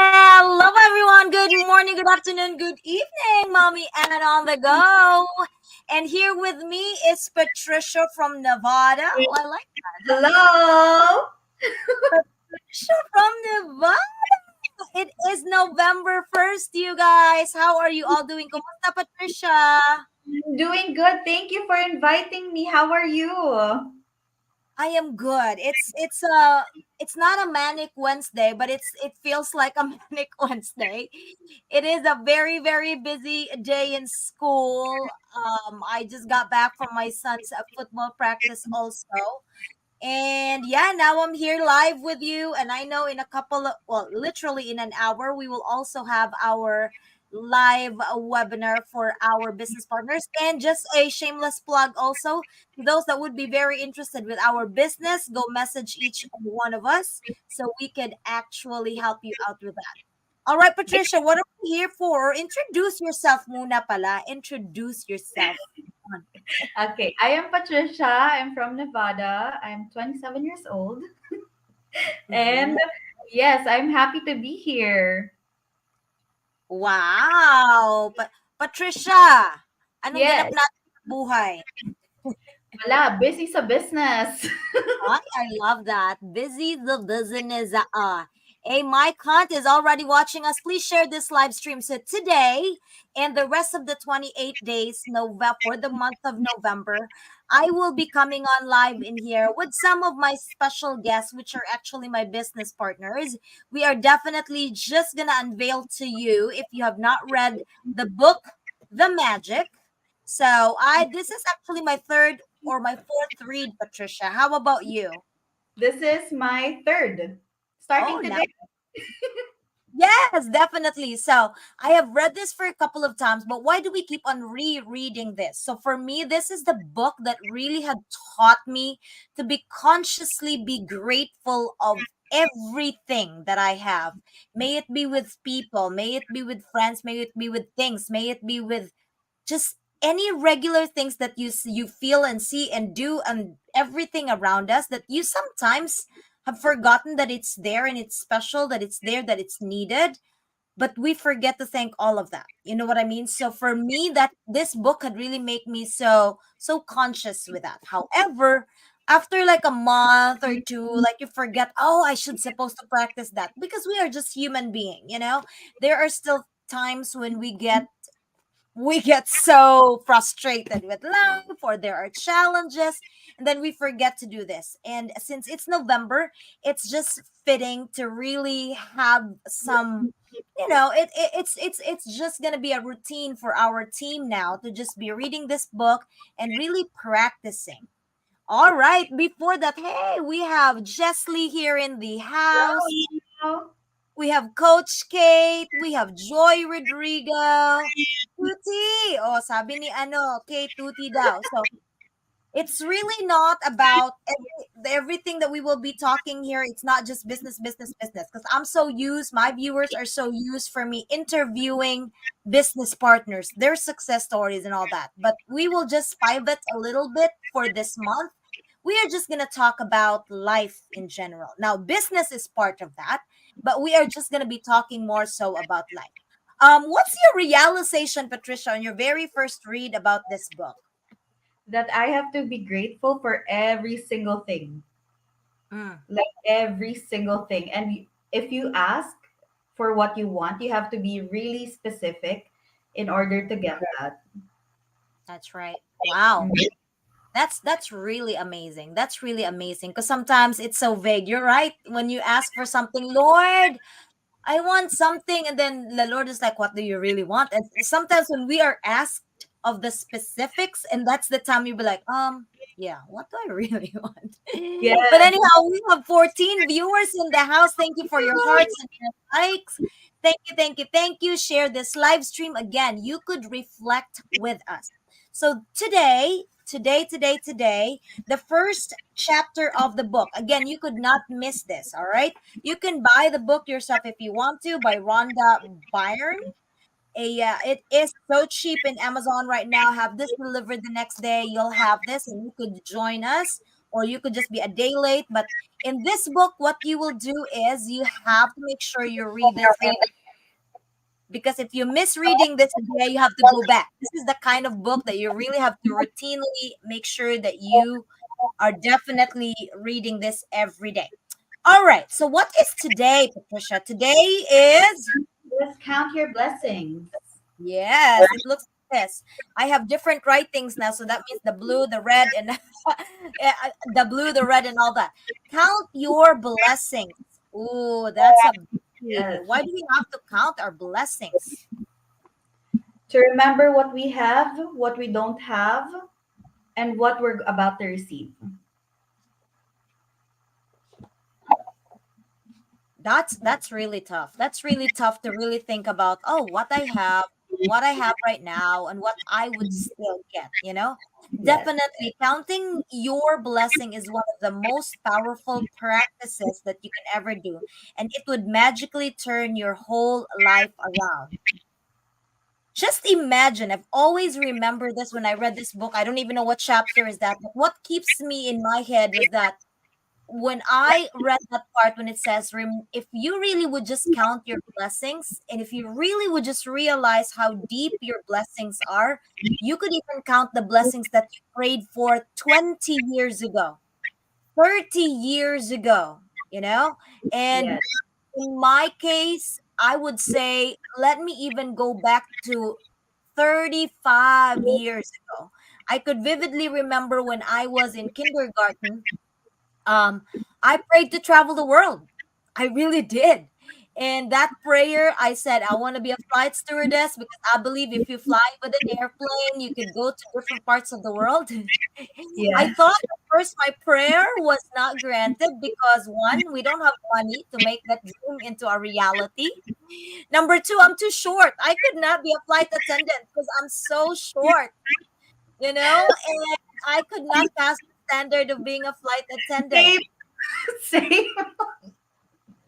Hello, everyone. Good morning, good afternoon, good evening, Mommy Ann on the go. And here with me is Patricia from Nevada. Oh, I like Hello. Patricia from Nevada. It is November 1st, you guys. How are you all doing? Kumusta, Patricia? I'm doing good. Thank you for inviting me. How are you? I am good. It's not a manic Wednesday, but it feels like a manic Wednesday. It is a very very busy day in school. I just got back from my son's football practice also. And yeah, now I'm here live with you. And I know in a couple of, well, literally in an hour, we will also have our live webinar for our business partners. And just a shameless plug also to those that would be very interested with our business, go message each one of us so we could actually help you out with that. All right, Patricia, what are we here for? Introduce yourself muna pala. Introduce yourself. Okay, I am Patricia. I'm from Nevada. I'm 27 years old. Mhm. And yes, I'm happy to be here. Wow! Patricia, anong ganap Yes. natin sa buhay? Wala, busy sa business. I love that. Busy the business. Hey, Mike Hunt is already watching us. Please share this live stream. So today and the rest of the 28 days November for the month of November, I will be coming on live in here with some of my special guests, which are actually my business partners. We are definitely just gonna unveil to you if you have not read the book, The Magic. So I this is actually my third or my fourth read, Patricia. How about you? This is my third. Starting Oh, now today. yes, definitely. So I have read this for a couple of times, but why do we keep on rereading this? So for me, this is the book that really had taught me to be consciously be grateful of everything that I have. May it be with people, may it be with friends, may it be with things, may it be with just any regular things that you feel and see and do and everything around us that you sometimes have forgotten that it's there and it's special, that it's there, that it's needed, but we forget to thank all of that. You know what I mean? So for me, that this book had really made me so conscious with that. However, after like a month or two, like you forget, oh, I should supposed to practice that because we are just human being, you know. There are still times when we get so frustrated with life or there are challenges and then we forget to do this, and since it's November, it's just fitting to really have some, it's just gonna be a routine for our team now to just be reading this book and really practicing. All right, before that, hey, we have Jesly here in the house. Hello. We have Coach Kate, we have Joy Rodrigo, Tuti. Oh, sabi ni ano, Kate Tuti daw. So, it's really not about everything that we will be talking here. It's not just business, business, business. Because I'm so used, my viewers are so used for me interviewing business partners, their success stories and all that. But we will just pivot a little bit for this month. We are just going to talk about life in general. Now, business is part of that, but we are just going to be talking more so about life. What's your realization, Patricia, on your very first read about this book? That I have to be grateful for every single thing. Mm. Like every single thing. And if you ask for what you want, you have to be really specific in order to get that. That's right. Wow. That's really amazing. That's really amazing because sometimes it's so vague. You're right. When you ask for something, Lord, I want something, and then the Lord is like, what do you really want? And sometimes when we are asked of the specifics, and that's the time you'll be like, yeah, what do I really want? But Yes. anyhow, we have 14 viewers in the house. Thank you for your hearts and your likes. Thank you, thank you, thank you. Share this live stream again. You could reflect with us. So today, the first chapter of the book. Again, you could not miss this. All right. You can buy the book yourself if you want to by Rhonda Byrne. It is so cheap in Amazon right now. Have this delivered the next day. You'll have this, and you could join us or you could just be a day late. But in this book, what you will do is you have to make sure you read this because if you miss reading this today, you have to go back. This is the kind of book that you really have to routinely make sure that you are definitely reading this every day. All right. So what is today, Patricia? Today is Let's count your blessings. yes, it looks like this. I have different writings now, so that means the blue, the red, and the blue, the red, and all that. Count your blessings. Ooh, that's a biggie. Yes. Why do we have to count our blessings? To remember what we have, what we don't have, and what we're about to receive. That's really tough. That's really tough to really think about, oh, what I have right now and what I would still get, you know? Yes. Definitely counting your blessing is one of the most powerful practices that you can ever do, and it would magically turn your whole life around. Just imagine, I've always remembered this when I read this book. I don't even know what chapter is that, but what keeps me in my head was that when I read that part when it says, if you really would just count your blessings and if you really would just realize how deep your blessings are, you could even count the blessings that you prayed for 20 years ago, 30 years ago, you know? And Yes. in my case, I would say, let me even go back to 35 years ago. I could vividly remember when I was in kindergarten. um, I prayed to travel the world. I really did. And that prayer, I said, I want to be a flight stewardess because I believe if you fly with an airplane, you could go to different parts of the world. I Yes. thought at first my prayer was not granted because one, we don't have money to make that dream into a reality. Number two, I'm too short. I could not be a flight attendant because I'm so short, and I could not pass the standard of being a flight attendant. Same. Same.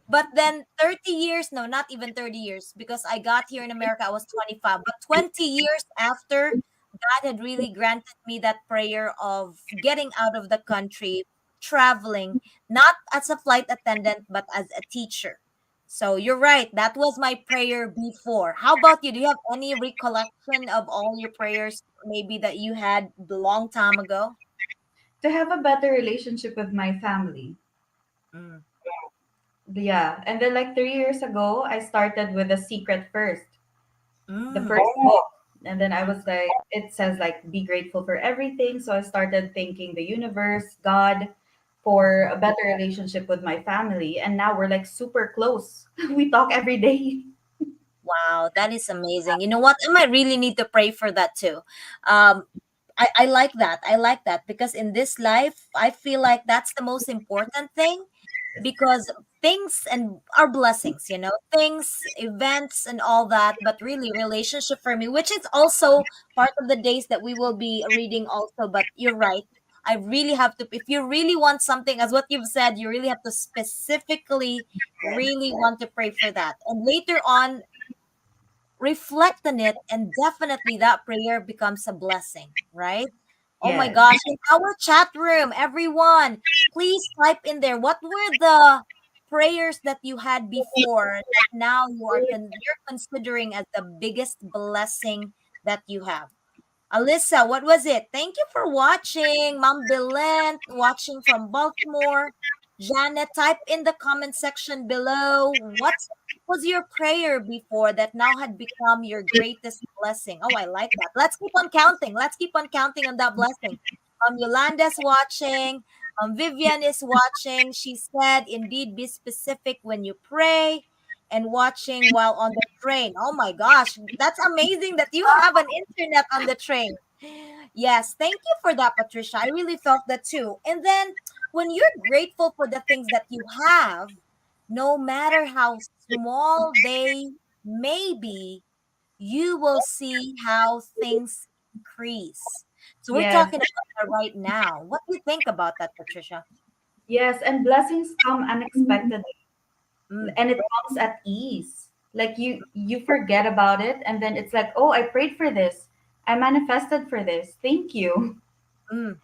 But then 30 years, no, not even 30 years, because I got here in America, I was 25. But 20 years after, God had really granted me that prayer of getting out of the country, traveling, not as a flight attendant, but as a teacher. So you're right. That was my prayer before. How about you? Do you have any recollection of all your prayers, maybe that you had a long time ago? To have a better relationship with my family. Mm. Yeah. And then, like 3 years ago, I started with The Secret first, the Mm. first book. And then I was like, it says, like, be grateful for everything. So I started thanking the universe, God, for a better relationship with my family. And now we're like super close. We talk every day. Wow, that is amazing. You know what? I might really need to pray for that too. Um, I like that. I like that because in this life, I feel like that's the most important thing because things and our blessings, things, events, and all that, but really relationship for me, which is also part of the days that we will be reading also. But you're right. I really have to, if you really want something, as what you've said, you really have to specifically really want to pray for that. And later on, reflect on it, and definitely that prayer becomes a blessing, right? Oh my Yes. gosh, in our chat room, everyone, please type in there what were the prayers that you had before that now you're considering as the biggest blessing that you have. Alyssa, what was it? Thank you for watching. Mom Belen, watching from Baltimore. Janet, type in the comment section below. What was your prayer before that now had become your greatest blessing? Oh, I like that. Let's keep on counting. Let's keep on counting on that blessing. Yolanda's watching. Vivian is watching. She said, indeed, be specific when you pray and watching while on the train. Oh my gosh, that's amazing that you have an internet on the train. Yes, thank you for that, Patricia. I really felt that too. And then when you're grateful for the things that you have, no matter how small they may be, you will see how things increase. So we're Yes. talking about that right now. What do you think about that, Patricia? Yes. And blessings come unexpectedly, Mm, and it comes at ease. Like you forget about it, and then it's like, oh, I prayed for this. I manifested for this. Thank you. mm,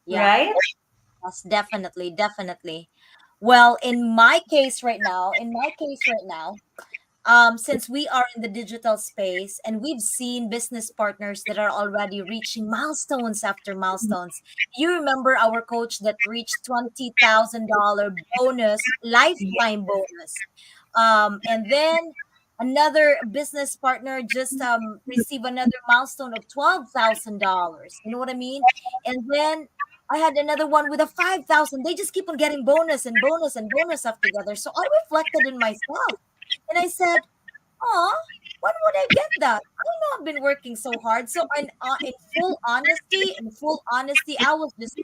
yeah. Right? Yes, definitely, definitely. Well, in my case right now, since we are in the digital space and we've seen business partners that are already reaching milestones after milestones. You remember our coach that reached $20,000 bonus, lifetime bonus. And then another business partner just received another milestone of $12,000. You know what I mean? And then I had another one with a 5,000. They just keep on getting bonus and bonus and bonus up together. So I reflected in myself and I said, "Aw, when would I get that? I know I've been working so hard." So, in full honesty, I was just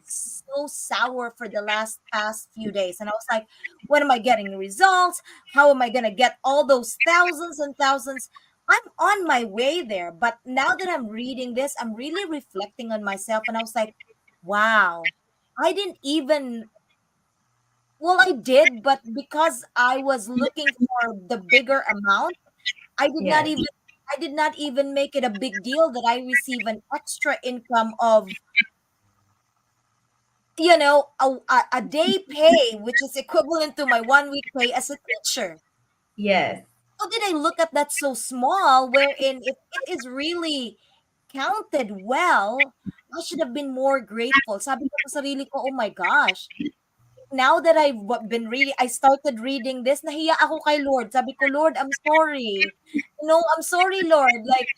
so sour for the last past few days, and I was like, "When am I getting results? How am I gonna get all those thousands and thousands?" I'm on my way there, but now that I'm reading this, I'm really reflecting on myself, and I was like, "Wow, I didn't even." Well, I did, but because I was looking for the bigger amount, I did not Yes. even I did not even make it a big deal that I receive an extra income of, a day pay, which is equivalent to my 1 week pay as a teacher. Yes. How did I look at that so small, wherein if it is really counted well, I should have been more grateful. Sabi ko sa sarili ko, "Oh my gosh, now that I started reading this, nahiya ako kay Lord." Sabi ko, "Lord, I'm sorry. I'm sorry, Lord. Like,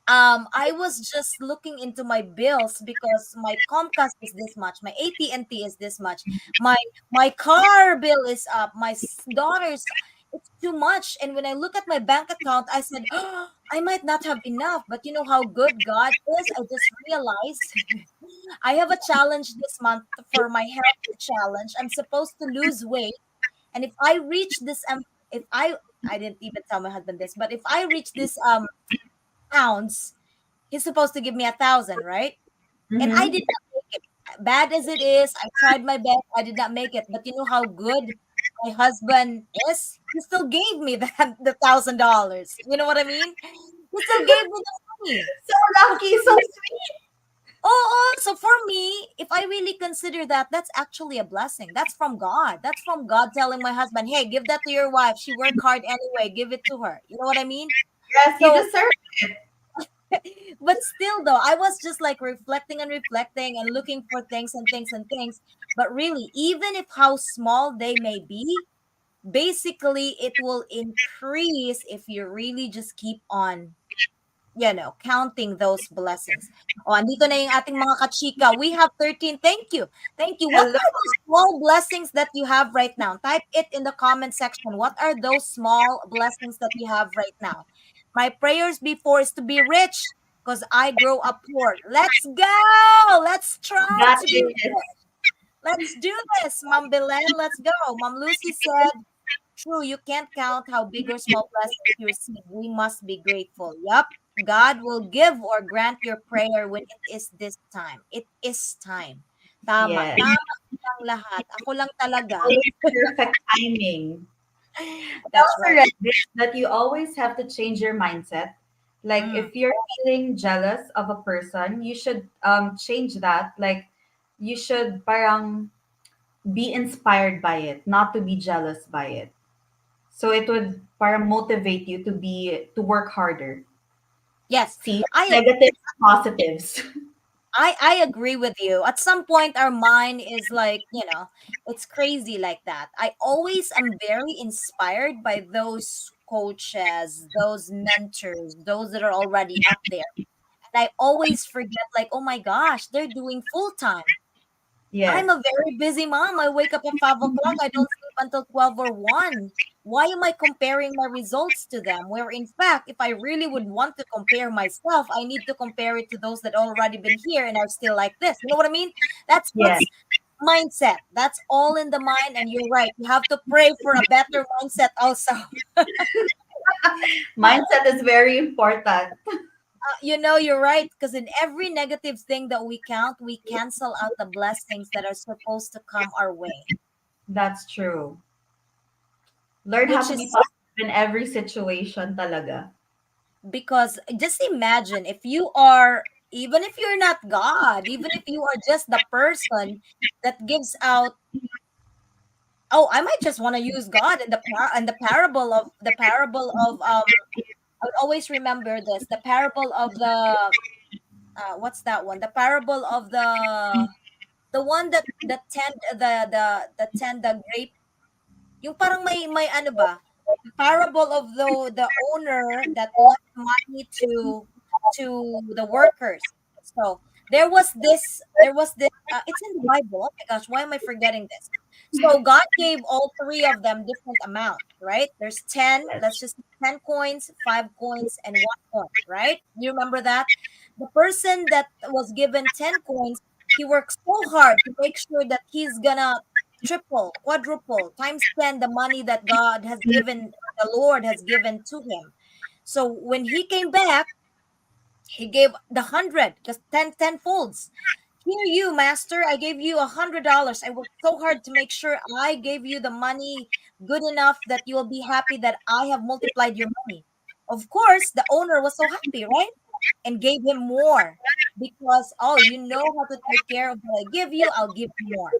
I was just looking into my bills because my Comcast is this much, my AT&T is this much, my my car bill is up, my daughter's, it's too much. And when I look at my bank account, I said, "Oh, I might not have enough." But you know how good God is? I just realized I have a challenge this month for my health challenge. I'm supposed to lose weight, and if I reach this, if I didn't even tell my husband this, but if I reach this pounds, he's supposed to give me 1,000, right? And I Mm-hmm. did not make it. Bad as it is, I tried my best. I did not make it. But you know how good my husband is? He still gave me the $1,000. You know what I mean? He still gave me the money. So lucky, so sweet. So for me, if I really consider that, that's actually a blessing. That's from God. That's from God telling my husband, "Hey, give that to your wife. She worked hard anyway. Give it to her." You know what I mean? Yes, you So deserve it. but still though, I was just like reflecting and reflecting and looking for things and things and things. But really, even if how small they may be, basically it will increase if you really just keep on, counting those blessings. O, andito na yung ating mga kachika. We have 13. Thank you. Thank you. What Hello. are those small blessings that you have right now? Type it in the comment section. What are those small blessings that you have right now? My prayers before is to be rich because I grow up poor. Let's go. Let's try Got to be it. rich. Let's do this, Mom Belen. Let's go. Mom Lucy said, "True, you can't count how big or small blessings you receive. We must be grateful." Yup. God will give or grant your prayer when it is this time. It is time. Tama. Yes. Tama lang lahat. Ako lang talaga. Always perfect timing. I That's also right. read this that you always have to change your mindset. Like Mm. if you're feeling jealous of a person, you should change that. Like you should parang be inspired by it, not to be jealous by it. So it would parang motivate you to work harder. Yes. See I negatives, positives. I agree with you. At some point, our mind is like, it's crazy like that. I always am very inspired by those coaches, those mentors, those that are already up there. And I always forget, like, oh my gosh, they're doing full time. I'm Yes, a very busy mom. I wake up at 5 o'clock. I don't sleep until 12 or 1. Why am I comparing my results to them? Where in fact, if I really would want to compare myself, I need to compare it to those that already been here and are still like this. You know what I mean? yes. That's mindset. That's all in the mind. And you're right. You have to pray for a better mindset also. Mindset is very important. You're right. Because in every negative thing that we count, we cancel out the blessings that are supposed to come our way, That's true. Learn how which to be is positive in every situation talaga. because just imagine if you are Even if you're not God, even if you are just the person that gives out, oh, I might just want to use God in the parable of I would always remember this, the parable of the what's that one? The parable of the one that tend the tend the grape, yung parang may ano ba? The parable of the owner that lent money to the workers. So there was this it's in the Bible. Oh my gosh, why am I forgetting this? So God gave all three of them different amounts, right? There's 10, let's just say 10 coins, 5 coins, and 1 coin, right? You remember that? The person that was given 10 coins, he works so hard to make sure that he's gonna triple, quadruple, times 10 the money that God has given, the Lord has given to him. So when he came back, he gave the 100, just 10 folds. Here, you master, I gave you $100. I worked so hard to make sure I gave you the money good enough that you will be happy that I have multiplied your money. Of course, the owner was so happy, right? And gave him more because, oh, you know how to take care of what I give you, I'll give you more.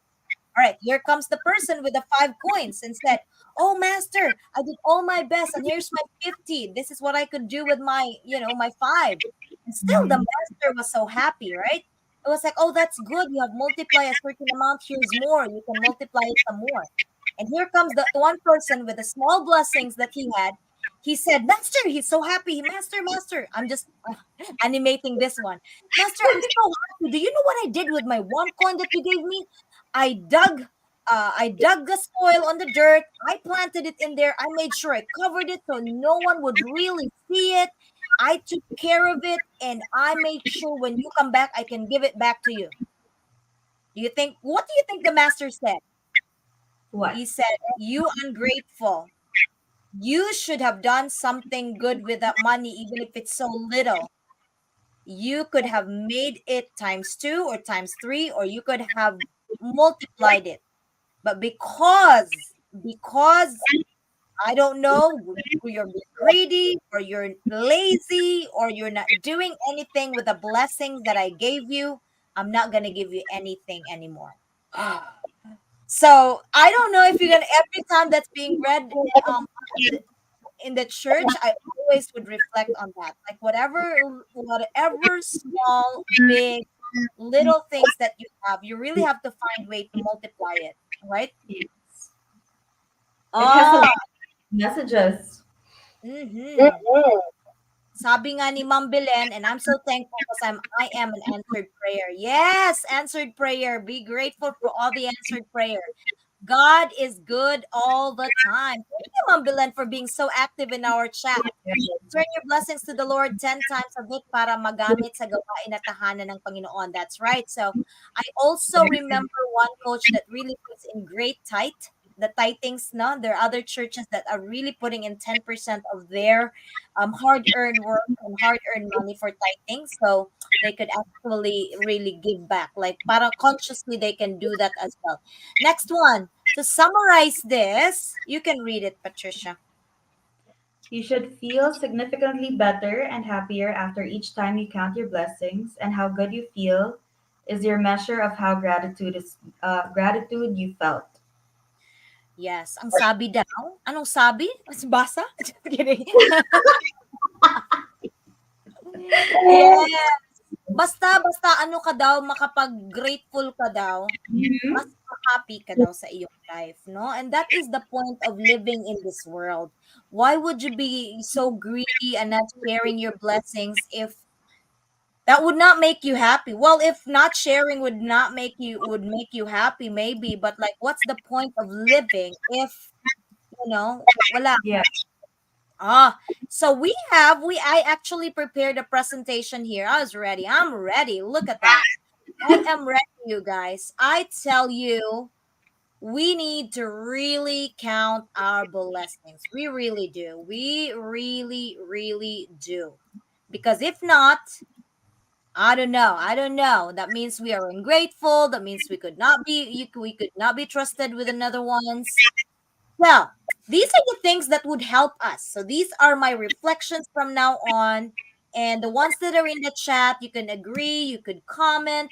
All right, here comes the person with the 5 coins and said, "Oh, master, I did all my best, and here's my 50. This is what I could do with my five." And still, the Mhm. master was so happy, right? It was like, "Oh, that's good. You have multiplied a certain amount. Here's more. You can multiply it some more." And here comes the one person with the small blessings that he had. He said, "Master," he's so happy. "Master, master." I'm just animating this one. "Master, I'm so happy. Do you know what I did with my 1 coin that you gave me? I dug I dug the soil on the dirt. I planted it in there. I made sure I covered it so no one would really see it. I took care of it and I made sure when you come back I can give it back to you." What do you think the master said? What? He said, "You ungrateful. You should have done something good with that money even if it's so little. You could have made it times 2 or times 3, or you could have multiplied it. But because I don't know, you're being greedy or you're lazy or you're not doing anything with the blessings that I gave you, I'm not gonna give you anything anymore." So I don't know if you're gonna, every time that's being read um in the church, I always would reflect on that. Like whatever small, big, little things that you have, you really have to find way to multiply it, right? Yes. It has a lot Ah, of messages. mm-hmm. Sabi nga ni Ma'am Belen, and I'm so thankful because I am an answered prayer. Yes, answered prayer. Be grateful for all the answered prayer. God is good all the time. Thank you, Ma'am Belen, for being so active in our chat. Turn your blessings to the Lord 10 times a week para magamit sa gawain at tahanan ng Panginoon. That's right. So, I also remember one coach that really puts in great tithe, the tithings, no? There are other churches that are really putting in 10% of their hard-earned work and hard-earned money for tithing. So, they could actually really give back. Like, para consciously, they can do that as well. Next one. To summarize this, you can read it, Patricia. You should feel significantly better and happier after each time you count your blessings, and how good you feel is your measure of how gratitude you felt. Yes, ang sabi daw, anong sabi? Mas basa? Just kidding. Yes. Basta ano ka daw, makapag-grateful ka daw, Mhm. mas happy ka daw sa iyong life, no? And that is the point of living in this world. Why would you be so greedy and not sharing your blessings if that would not make you happy? Well, if not sharing would make you happy, maybe, but like what's the point of living if wala. Yeah. So I actually prepared a presentation here. I was ready. I'm ready. Look at that. I am ready, you guys. I tell you, we need to really count our blessings. We really do. We really, really do. Because if not, I don't know. I don't know. That means we are ungrateful. That means we could not be trusted with another ones. Well, these are the things that would help us. So these are my reflections from now on. And the ones that are in the chat, you can agree, you could comment.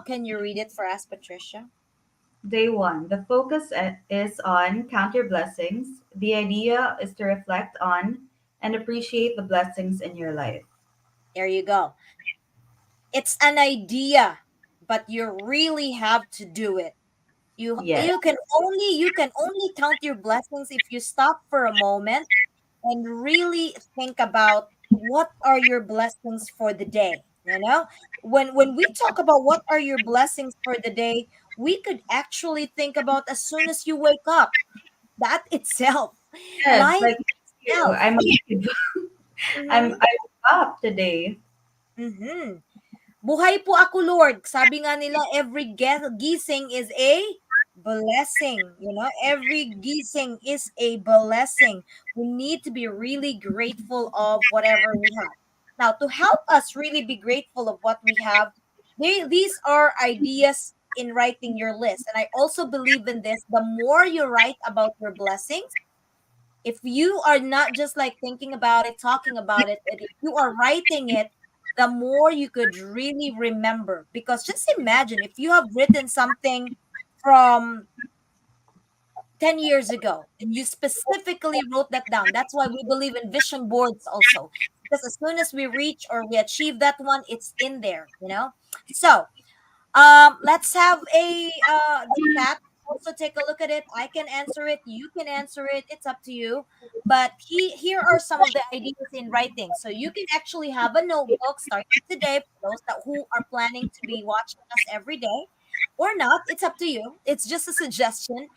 Can you read it for us, Patricia? Day one, the focus is on count your blessings. The idea is to reflect on and appreciate the blessings in your life. There you go. It's an idea, but you really have to do it. Yes, You can only count your blessings if you stop for a moment and really think about what are your blessings for the day. When we talk about what are your blessings for the day, we could actually think about as soon as you wake up. That itself, yes, life like you. itself. I'm alive. Mm-hmm. I woke up today. Mm-hmm. Buhay po ako, Lord. Sabi nga nila, every gising is a blessing. Every gising is a blessing. We need to be really grateful of whatever we have. Now, to help us really be grateful of what we have, these are ideas in writing your list. And I also believe in this. The more you write about your blessings, if you are not just like thinking about it, talking about it, and if you are writing it, the more you could really remember. Because just imagine if you have written something from 10 years ago and you specifically wrote that down. That's why we believe in vision boards also. Because as soon as we reach or we achieve that one, it's in there. So, let's have the chat also take a look at it. I can answer it. You can answer it. It's up to you. But here are some of the ideas in writing. So you can actually have a notebook starting today for those that who are planning to be watching us every day, or not. It's up to you. It's just a suggestion.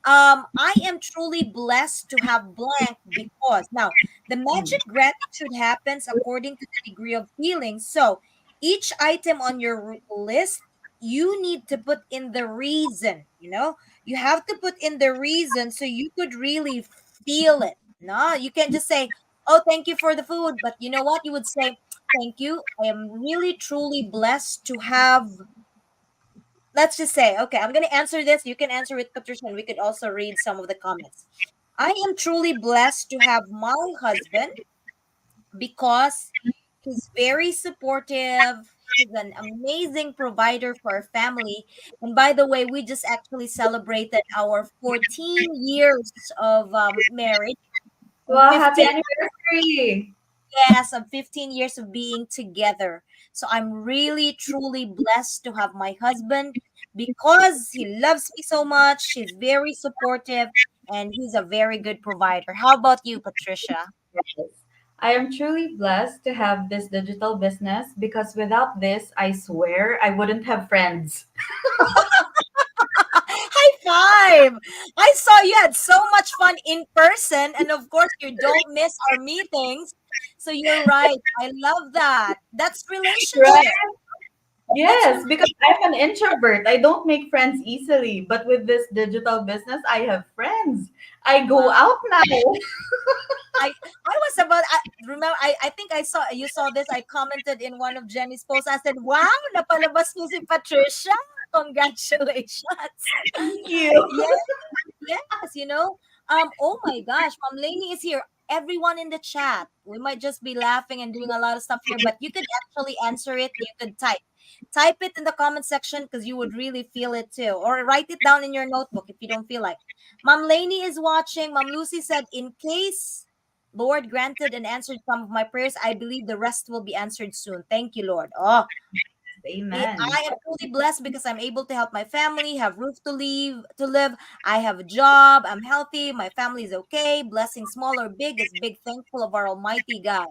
I am truly blessed to have blank because now the magic gratitude happens according to the degree of feeling. So each item on your list, you need to put in the reason. You have to put in the reason so you could really feel it. No, you can't just say, oh, thank you for the food, but you know what, you would say, thank you, I am really truly blessed to have. Let's just say, okay, I'm going to answer this, you can answer it, Patricia, and we could also read some of the comments. I am truly blessed to have my husband because he's very supportive. He's an amazing provider for our family. And by the way, we just actually celebrated our 14 years of marriage and Well, happy 15 anniversary. yes, of 15 years of being together. So I'm really truly blessed to have my husband because he loves me so much. He's very supportive and he's a very good provider. How about you, Patricia? Yes. I am truly blessed to have this digital business because without this, I swear I wouldn't have friends. High five! I saw you had so much fun in person, and of course, you don't miss our meetings. So you're right. I love that. That's Right? relationship. That's Yes, because I'm an introvert. I don't make friends easily. But with this digital business, I have friends. I go wow. out now. I was about. I remember. I think I saw you saw this. I commented in one of Jenny's posts. I said, "Wow, napalabas niyo si Patricia. Congratulations." Thank you. Yes, yes. Oh my gosh, Mom Lainey is here. Everyone in the chat. We might just be laughing and doing a lot of stuff here, but you could actually answer it. You could type it in the comment section because you would really feel it too, or write it down in your notebook if you don't feel like. Mom Lainey is watching. Mom Lucy said, "In case Lord granted and answered some of my prayers, I believe the rest will be answered soon. Thank you, Lord." Oh, Amen. I am truly blessed because I'm able to help my family, have roof to live. I have a job, I'm healthy, my family is okay. Blessing small or big is big, thankful of our Almighty God.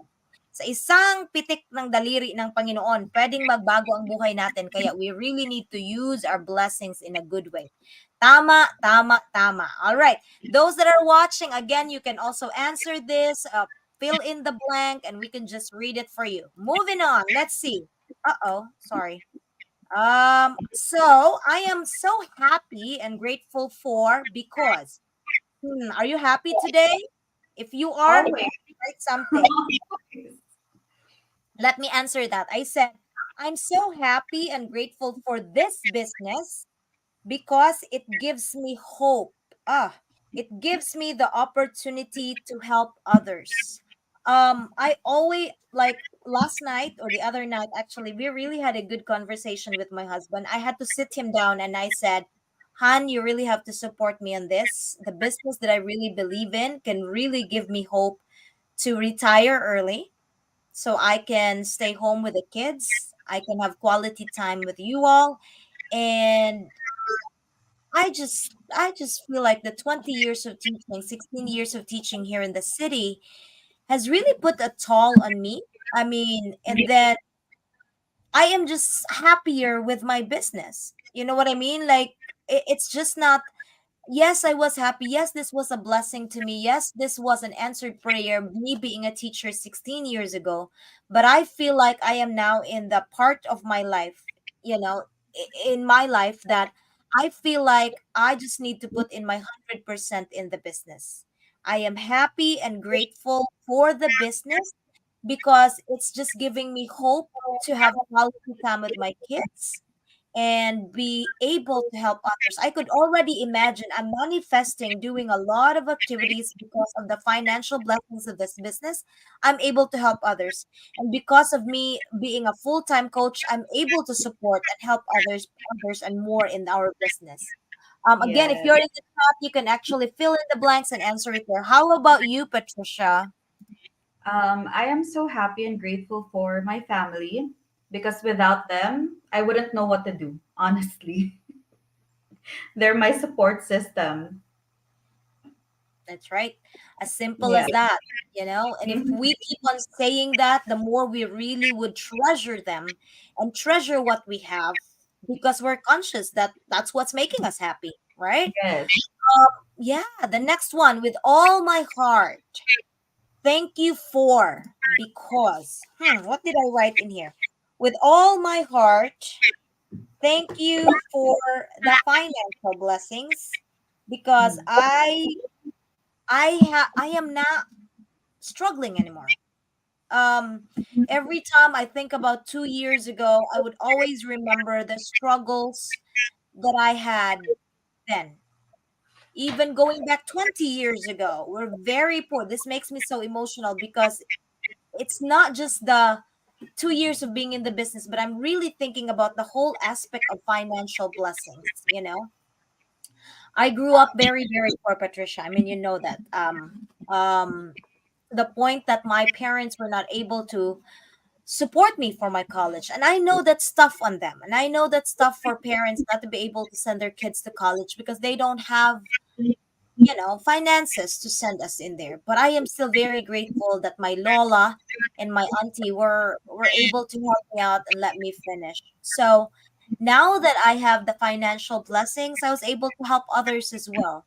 Sa isang pitik ng daliri ng Panginoon, pwedeng magbago ang buhay natin. Kaya we really need to use our blessings in a good way. Tama, tama, tama. All right. Those that are watching, again, you can also answer this, fill in the blank, and we can just read it for you. Moving on. Let's see. Uh-oh, sorry. So I am so happy and grateful for because are you happy today? If you are, Always. write something. Let me answer that. I said, I'm so happy and grateful for this business because it gives me hope. It gives me the opportunity to help others. I always like last night or the other night, actually, we really had a good conversation with my husband. I had to sit him down and I said, Han, you really have to support me on this. The business that I really believe in can really give me hope to retire early so I can stay home with the kids. I can have quality time with you all. And I just feel like the 20 years of teaching, 16 years of teaching here in the city has really put a toll on me. I mean, and then I am just happier with my business. You know what I mean? Like it's just not, yes, I was happy. Yes, this was a blessing to me. Yes, this was an answered prayer, me being a teacher 16 years ago. But I feel like I am now in the part of my life, you know, in my life that I feel like I just need to put in my 100% in the business. I am happy and grateful for the business because it's just giving me hope to have quality time with my kids and be able to help others. I could already imagine I'm manifesting doing a lot of activities because of the financial blessings of this business. I'm able to help others. And because of me being a full-time coach, I'm able to support and help others and more in our business. Again, if Yes. you're in the chat, you can actually fill in the blanks and answer it there. How about you, Patricia? I am so happy and grateful for my family because without them, I wouldn't know what to do, honestly. They're my support system. That's right. As simple Yeah. as that, you know? And if Mhm. we keep on saying that, the more we really would treasure them and treasure what we have because we're conscious that that's what's making us happy, right? Yes. Yeah, the next one, with all my heart. Thank you for because what did I write in here? With all my heart, thank you for the financial blessings because Mm. I am not struggling anymore. Um, every time I think about 2 years ago, I would always remember the struggles that I had then. Even going back 20 years ago, we're very poor. This makes me so emotional because it's not just the 2 years of being in the business, but I'm really thinking about the whole aspect of financial blessings. I grew up very, very poor, Patricia. I mean, you know that. To the point that my parents were not able to support me for my college. And I know that's tough on them. And I know that's tough for parents not to be able to send their kids to college because they don't have, finances to send us in there. But I am still very grateful that my Lola and my auntie were able to help me out and let me finish. So now that I have the financial blessings, I was able to help others as well.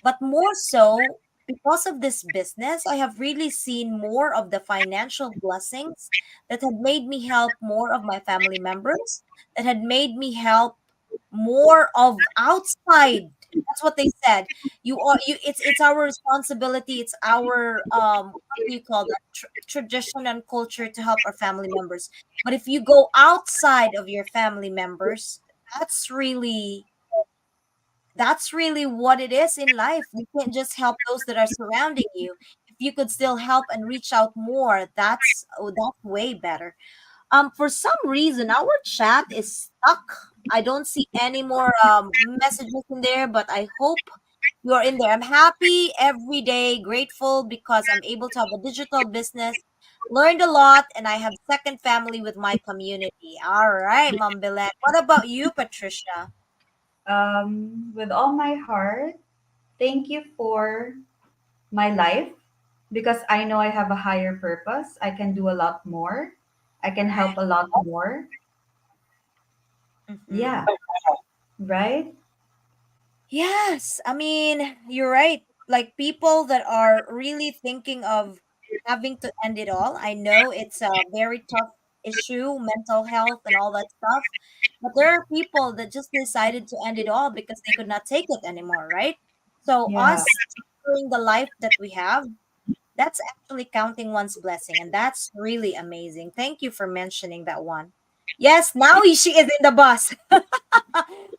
But more so, because of this business, I have really seen more of the financial blessings that had made me help more of my family members, that had made me help more of outside. That's what they said. It's our responsibility, it's our what do you call that, tradition and culture to help our family members. But if you go outside of your family members, that's really that's really what it is in life. You can't just help those that are surrounding you. If you could still help and reach out more, that's way better. For some reason, our chat is stuck. I don't see any more messages in there, but I hope you're in there. I'm happy every day, grateful because I'm able to have a digital business, learned a lot, and I have second family with my community. All right, Mom Belen. What about you, Patricia? With all my heart, thank you for my life because I know I have a higher purpose. I can do a lot more. I can help Right. a lot more. Mm-hmm. Yeah, right? Yes, I mean, you're right. Like people that are really thinking of having to end it all. I know it's a very tough issue, mental health and all that stuff. But there are people that just decided to end it all because they could not take it anymore, right? So Yeah. us during the life that we have, that's actually counting one's blessing, and that's really amazing. Thank you for mentioning that one. Yes, now she is in the bus.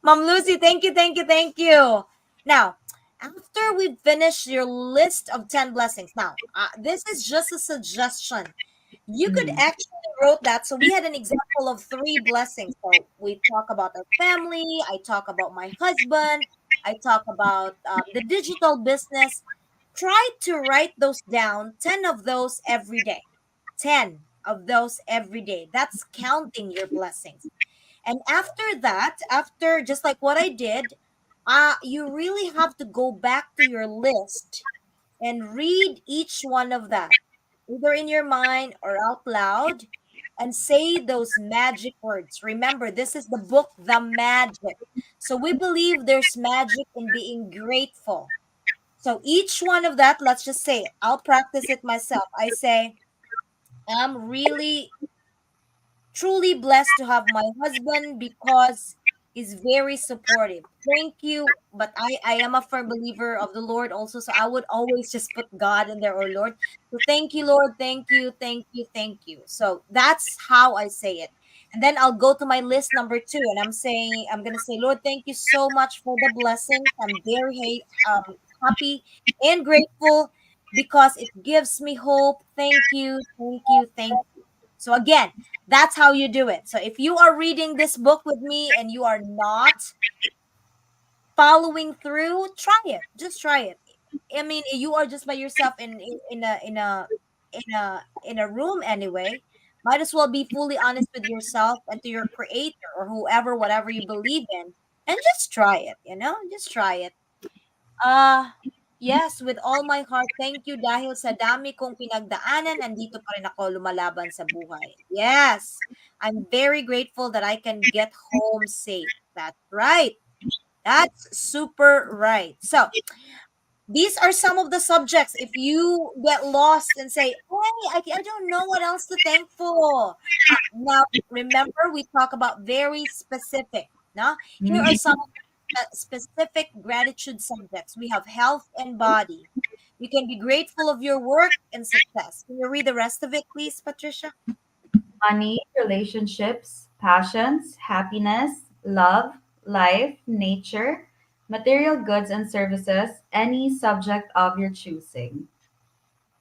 Mom Lucy, thank you, thank you, thank you. Now, after we finish your list of 10 blessings, now, this is just a suggestion. You could Mm. actually wrote that. So we had an example of three blessings. So we talk about our family. I talk about my husband. I talk about the digital business. Try to write those down, 10 of those every day. 10 of those every day. That's counting your blessings. And after that, after just like what I did, you really have to go back to your list and read each one of that, either in your mind or out loud, and say those magic words. Remember, this is the book, The Magic. So we believe there's magic in being grateful. So each one of that, let's just say it. I'll practice it myself. I say, I'm really truly blessed to have my husband because he's very supportive. Thank you. But I am a firm believer of the Lord also. So I would always just put God in there or Lord. So thank you, Lord. Thank you. Thank you. Thank you. So that's how I say it. And then I'll go to my list number two and I'm going to say, Lord, thank you so much for the blessings. I'm very happy and grateful because it gives me hope. Thank you. Thank you. Thank you. So again, that's how you do it. So if you are reading this book with me and you are not following through, try it. Just try it. I mean, you are just by yourself in a room anyway. Might as well be fully honest with yourself and to your creator or whoever, whatever you believe in, and just try it. Just try it. Yes, with all my heart, thank you dahil sa dami kong pinagdaanan, andito pa rin ako lumalaban sa buhay. Yes, I'm very grateful that I can get home safe. That's right. That's super right. So, these are some of the subjects. If you get lost and say, "Hey, I don't know what else to thank for," now remember we talk about very specific. Now, here are some of the specific gratitude subjects. We have health and body. You can be grateful of your work and success. Can you read the rest of it, please, Patricia? Money, relationships, passions, happiness, love, life, nature, material goods and services, any subject of your choosing.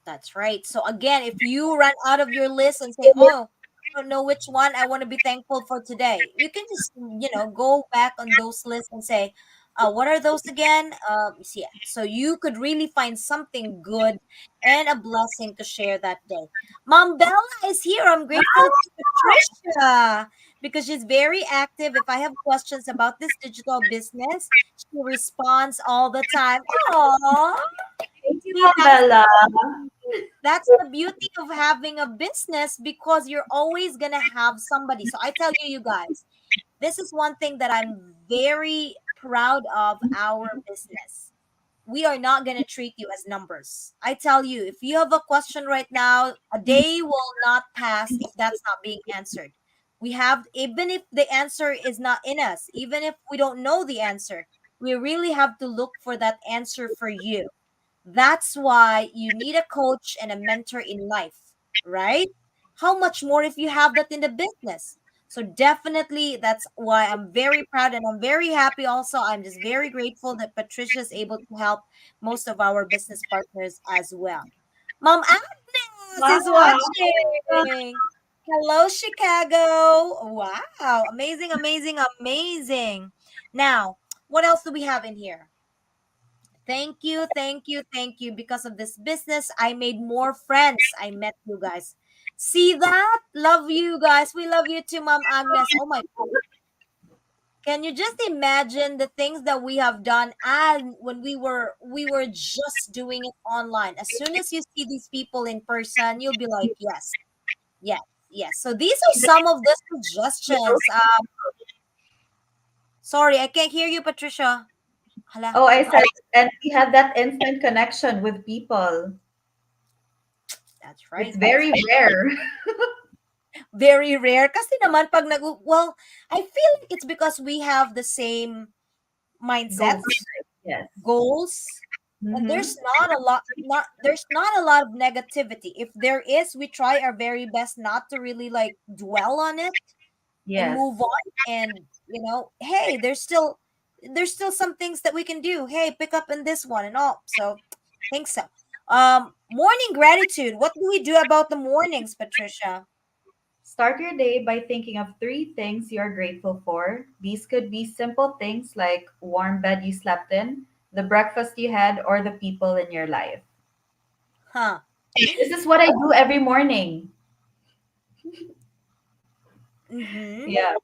That's right. So again, if you run out of your list and say, "Oh, I don't know which one I want to be thankful for today," you can just go back on those lists and say, "What are those again?" Yeah. So you could really find something good and a blessing to share that day. Mom Bella is here. I'm grateful to Patricia because she's very active. If I have questions about this digital business, she responds all the time. Aww. Thank you, See, Mom Bella. that's the beauty of having a business because you're always gonna have somebody. So I tell you, you guys, this is one thing that I'm very proud of our business. We are not gonna treat you as numbers. I tell you, if you have a question right now, a day will not pass if that's not being answered. We have, even if the answer is not in us, even if we don't know the answer, we really have to look for that answer for you. That's why you need a coach and a mentor in life, right? How much more if you have that in the business? So definitely that's why I'm very proud and I'm very happy also. I'm just very grateful that Patricia is able to help most of our business partners as well. Mom Agnes is Wow. watching. Hello, Chicago. Wow. Amazing, amazing, amazing. Now, what else do we have in here? Thank you, thank you, thank you. Because of this business, I made more friends. I met you guys. See that? Love you guys. We love you too, Mom Agnes. Oh my God. Can you just imagine the things that we have done and when we were just doing it online? As soon as you see these people in person, you'll be like, yes, yes, yes. So these are some of the suggestions. Sorry, I can't hear you, Patricia. Hala. Oh, I said, and we have that instant connection with people. That's It's right. That's very rare. very rare kasi naman pag well, I feel like it's because we have the same Goals. mindsets, Yes. goals, and Mm-hmm. there's not a lot of negativity. If there is, we try our very best not to really like dwell on it and Yes. move on and hey, there's still some things that we can do. Hey, pick up in this one and all. So, think so. Morning gratitude. What do we do about the mornings, Patricia? Start your day by thinking of three things you are grateful for. These could be simple things like warm bed you slept in, the breakfast you had, or the people in your life. Huh. This is what I do every morning. Mm-hmm. Yeah.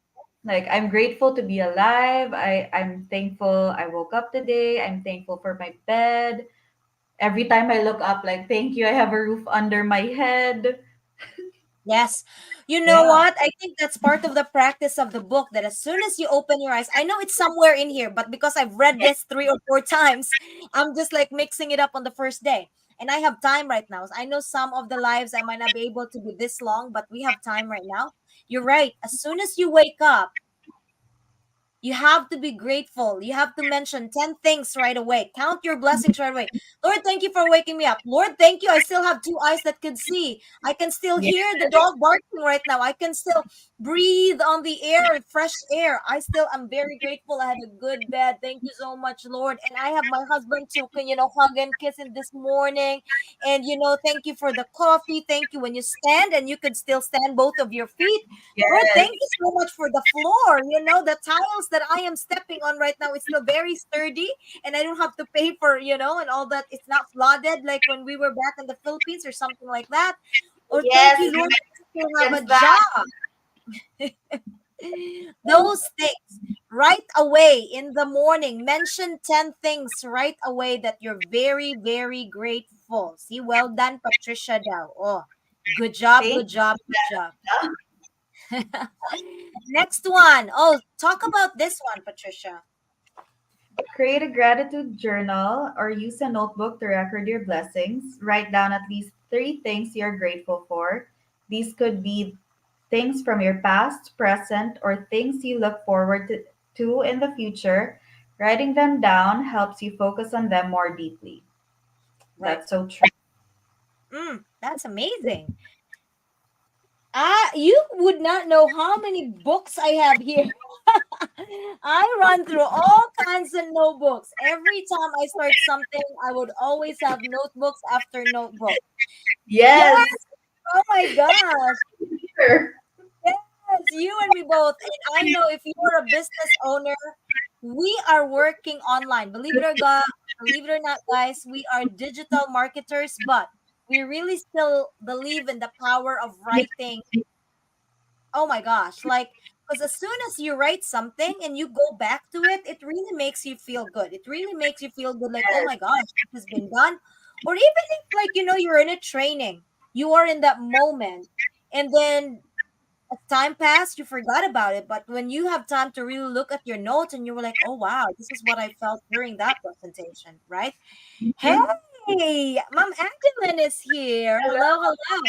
Like I'm grateful to be alive. I'm thankful I woke up today. I'm thankful for my bed. Every time I look up, like, thank you, I have a roof under my head. Yes. You know Yeah. what? I think that's part of the practice of the book that as soon as you open your eyes, I know it's somewhere in here, but because I've read this three or four times, I'm just like mixing it up on the first day. And I have time right now. I know some of the lives I might not be able to be this long, but we have time right now. You're right. As soon as you wake up, you have to be grateful. You have to mention 10 things right away. Count your blessings right away. Lord, thank you for waking me up. Lord, thank you. I still have two eyes that can see. I can still Yeah. hear the dog barking right now. I can still breathe on the air, fresh air. I'm very grateful. I had a good bed. Thank you so much, Lord. And I have my husband to, hug and kiss him this morning. And, thank you for the coffee. Thank you when you stand and you could still stand both of your feet. Lord, thank you Yes. so much for the floor. The tiles that I am stepping on right now is still very sturdy, and I don't have to pay for, and all that. It's not flooded like when we were back in the Philippines or something like that. Or thank Yes, you, you Lord, that I still have a experienced that. job. Those things right away in the morning. Mention 10 things right away that you're very, very grateful. See, well done, Patricia Dow. Oh, good job, Thank good job, good job. you. Next one. Oh, talk about this one, Patricia. Create a gratitude journal or use a notebook to record your blessings. Write down at least three things you're grateful for. These could be things from your past, present, or things you look forward to in the future. Writing them down helps you focus on them more deeply. Right. That's so true. That's amazing. You would not know how many books I have here. I run through all kinds of notebooks. Every time I start something, I would always have notebooks after notebook. Yes. Yes. Oh my gosh. Sure. Yes, you and me both. And I know if you're a business owner, we are working online. Believe it or not, guys, we are digital marketers, but we really still believe in the power of writing. Oh my gosh, like, because as soon as you write something and you go back to it, it really makes you feel good. It really makes you feel good, like, oh my gosh, this has been done. Or even if, like, you're in a training, you are in that moment, and then as time passed, you forgot about it. But when you have time to really look at your notes and you were like, oh wow, this is what I felt during that presentation, right? Hey, Mhm. Mom Adeline is here. Hello, hello.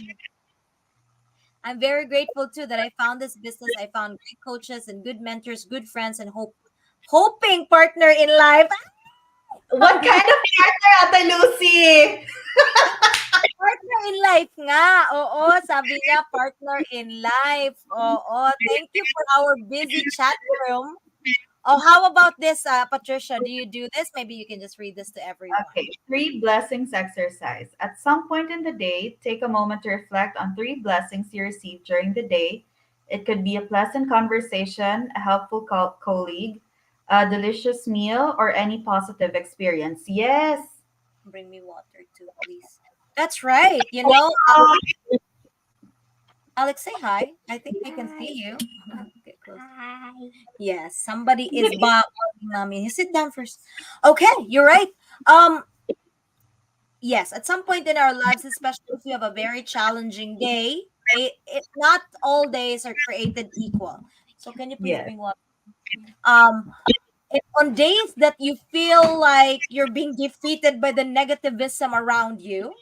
I'm very grateful too that I found this business. I found great coaches and good mentors, good friends, and hoping partner in life. What kind of partner, Ate Lucy? Partner in life nga. Oo, sabi niya partner in life. Oo, thank you for our busy chat room. Oh, how about this, Patricia? Do you do this? Maybe you can just read this to everyone. Okay, three blessings exercise. At some point in the day, take a moment to reflect on three blessings you received during the day. It could be a pleasant conversation, a helpful colleague, a delicious meal, or any positive experience. Yes. Bring me water too, please. That's right. Alex, Alex, say hi. I think I can see you. Get close. Yes, somebody is bugging mommy. You sit down first. Okay, you're right. Um, yes, at some point in our lives, especially if we have a very challenging day, not all days are created equal. So can you please Yes. bring water? Um, on days that you feel like you're being defeated by the negativism around you,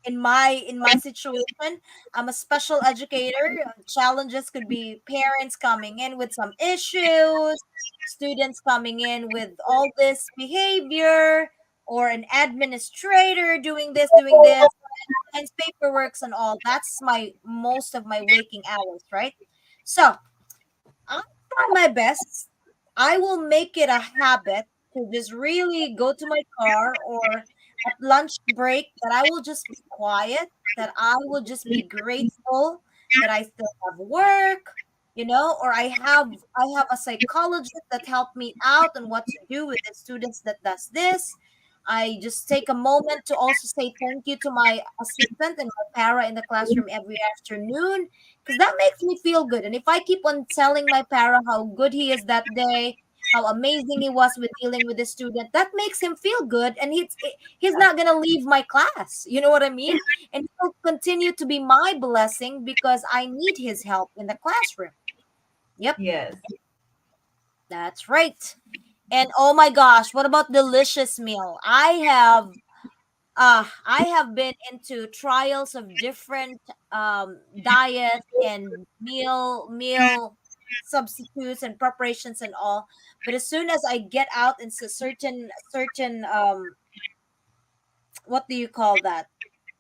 in my situation, I'm a special educator. Challenges could be parents coming in with some issues, students coming in with all this behavior, or an administrator doing this, and paperworks and all. That's my most of my waking hours, right? So I'll try my best. I will make it a habit to just really go to my car or at lunch break that I will just be quiet, that I will just be grateful, but I still have work, or I have a psychologist that helped me out on what to do with the students that does this. I just take a moment to also say thank you to my assistant and my para in the classroom every afternoon, because that makes me feel good. And if I keep on telling my para how good he is that day, how amazing he was with dealing with the student, that makes him feel good, and he's not gonna leave my class. You know what I mean? And he'll continue to be my blessing because I need his help in the classroom. Yep, Yes. that's right. And oh my gosh, what about delicious meal? I have been into trials of different diets and meal substitutes and preparations and all. But as soon as I get out into certain what do you call that,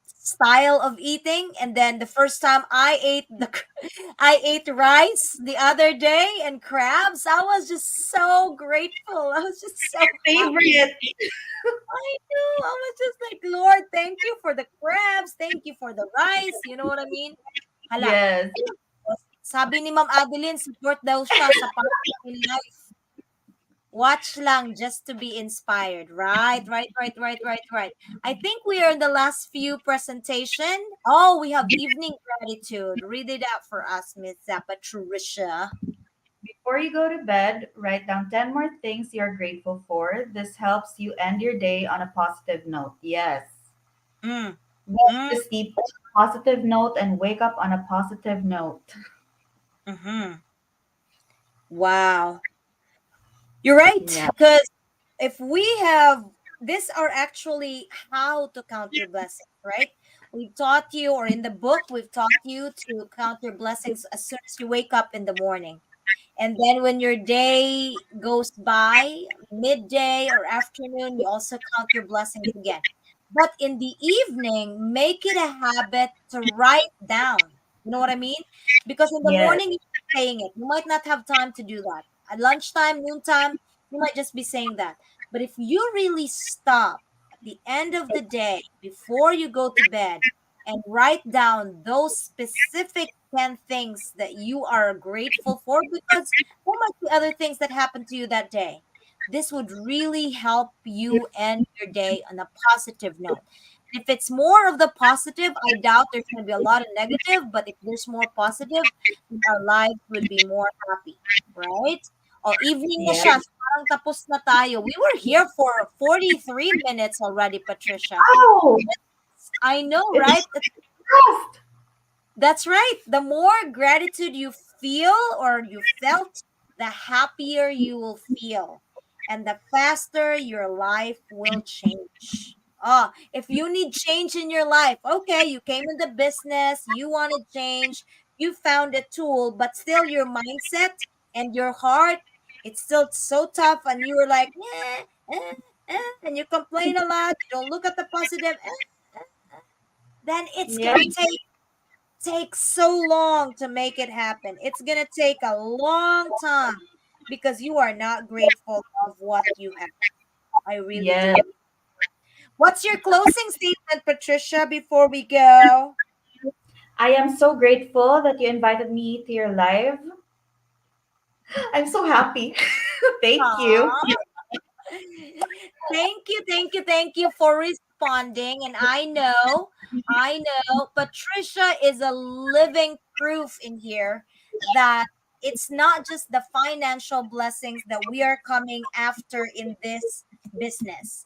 style of eating, and then the first time I ate I ate rice the other day and crabs, I was just so grateful. I was just so happy. Favorite. I know. I was just like, Lord, thank you for the crabs. Thank you for the rice. You know what I mean? Hala. Yes. Sabi ni Ma'am Adeline, support daw siya sa Positive in Life. Watch lang just to be inspired. Right, right, right, right, right, right. I think we are in the last few presentation. Oh, we have evening gratitude. Read it out for us, Miss Patricia. Before you go to bed, write down 10 more things you're grateful for. This helps you end your day on a positive note. Yes. Mm, Go mm, to sleep on a positive note and wake up on a positive note. mm-hmm. Wow. You're right. Yeah. Because if we have, these are actually how to count your blessings, right? We've taught you, or in the book, we've taught you to count your blessings as soon as you wake up in the morning. And then when your day goes by, midday or afternoon, you also count your blessings again. But in the evening, make it a habit to write down. You know what I mean? Because in the Yes. morning, you're saying it. You might not have time to do that. At lunchtime, noontime, you might just be saying that. But if you really stop at the end of the day, before you go to bed, and write down those specific 10 things that you are grateful for, because there might be other things that happened to you that day. This would really help you end your day on a positive note. If it's more of the positive, I doubt there's going to be a lot of negative, but if there's more positive, then our lives would be more happy, right? O, evening na Yes. siya. So parang tapos na tayo. We were here for 43 minutes already, Patricia. Oh, I know, it's right? fast. That's right. The more gratitude you feel or you felt, the happier you will feel. And the faster your life will change. Oh, if you need change in your life, okay, you came in the business, you wanted change, you found a tool, but still your mindset and your heart, it's still so tough, and you were like, and you complain a lot, you don't look at the positive, then it's Yeah. gonna take so long to make it happen. It's gonna take a long time because you are not grateful of what you have. I really do Yes. believe. What's your closing statement, Patricia, before we go? I am so grateful that you invited me to your live. I'm so happy. Thank you. Aw. Thank you for responding. And I know, Patricia is a living proof in here that it's not just the financial blessings that we are coming after in this business.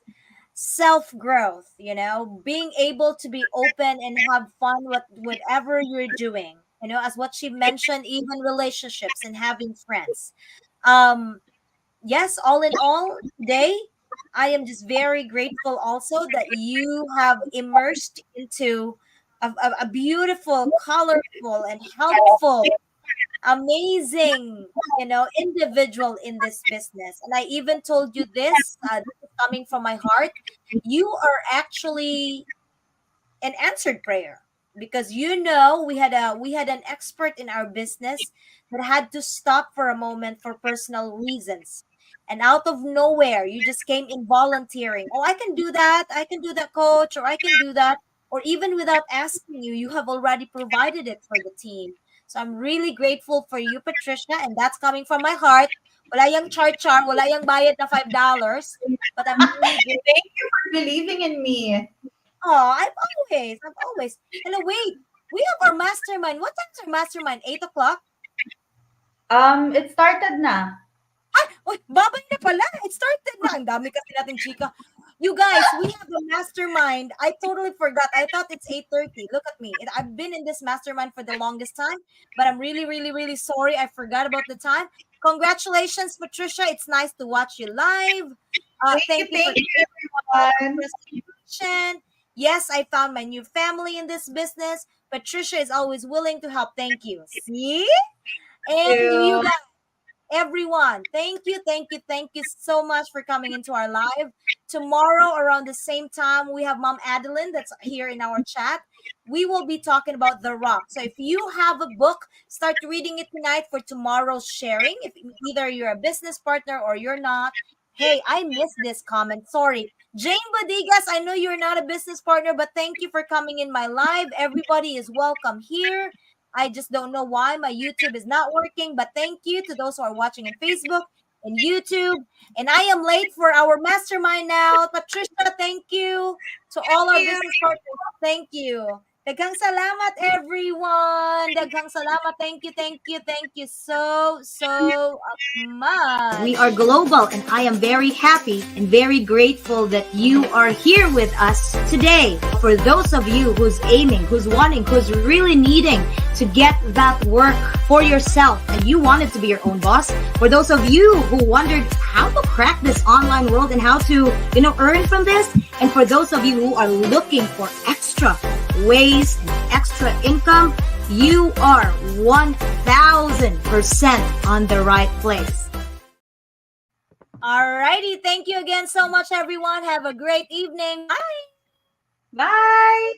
Self growth, being able to be open and have fun with whatever you're doing, as what she mentioned, even relationships and having friends. Um, yes, all in all, today, I am just very grateful also that you have immersed into a beautiful, colorful, and helpful, amazing, individual in this business. And I even told you this, this is coming from my heart. You are actually an answered prayer, because we had an expert in our business that had to stop for a moment for personal reasons, and out of nowhere you just came in volunteering. Oh, I can do that, coach, or I can do that. or even without asking you, you have already provided it for the team. So I'm really grateful for you, Patricia, and that's coming from my heart. Wala yang char-char, wala yang bayad na $5, but I'm really grateful. Thank you for believing in me. Oh, I've always. Hello, wait. We have our mastermind. What time's our mastermind? 8 o'clock? It started na. Ay, uy, babay na pala. It started na. Ang dami kasi natin, chika. You guys, we have a mastermind. I totally forgot. I thought it's 8:30. Look at me. I've been in this mastermind for the longest time, but I'm really, really, really sorry. I forgot about the time. Congratulations, Patricia. It's nice to watch you live. Thank you for Thank you, all everyone. presentation. Yes, I found my new family in this business. Patricia is always willing to help. Thank you. See? Thank And you you. guys, everyone, thank you so much for coming into our live. Tomorrow, around the same time, we have Mom Adeline that's here in our chat. We will be talking about The Rock. So if you have a book, start reading it tonight for tomorrow's sharing. If either you're a business partner or you're not, hey, I missed this comment. Sorry. Jane Badigas, I know you're not a business partner, but thank you for coming in my live. Everybody is welcome here. I just don't know why my YouTube is not working, but thank you to those who are watching on Facebook and YouTube. And I am late for our mastermind now. Patricia, thank you. To all our Thank you. business partners, thank you. Daghang salamat, everyone. Daghang salamat. Thank you so We much. are global, and I am very happy and very grateful that you are here with us today. For those of you who's aiming, who's wanting, who's really needing to get that work for yourself and you wanted to be your own boss. For those of you who wondered how to crack this online world and how to, earn from this. And for those of you who are looking for extra ways and extra income, you are 1000% on the right place. Alrighty. Thank you again so much, everyone. Have a great evening. Bye. Bye.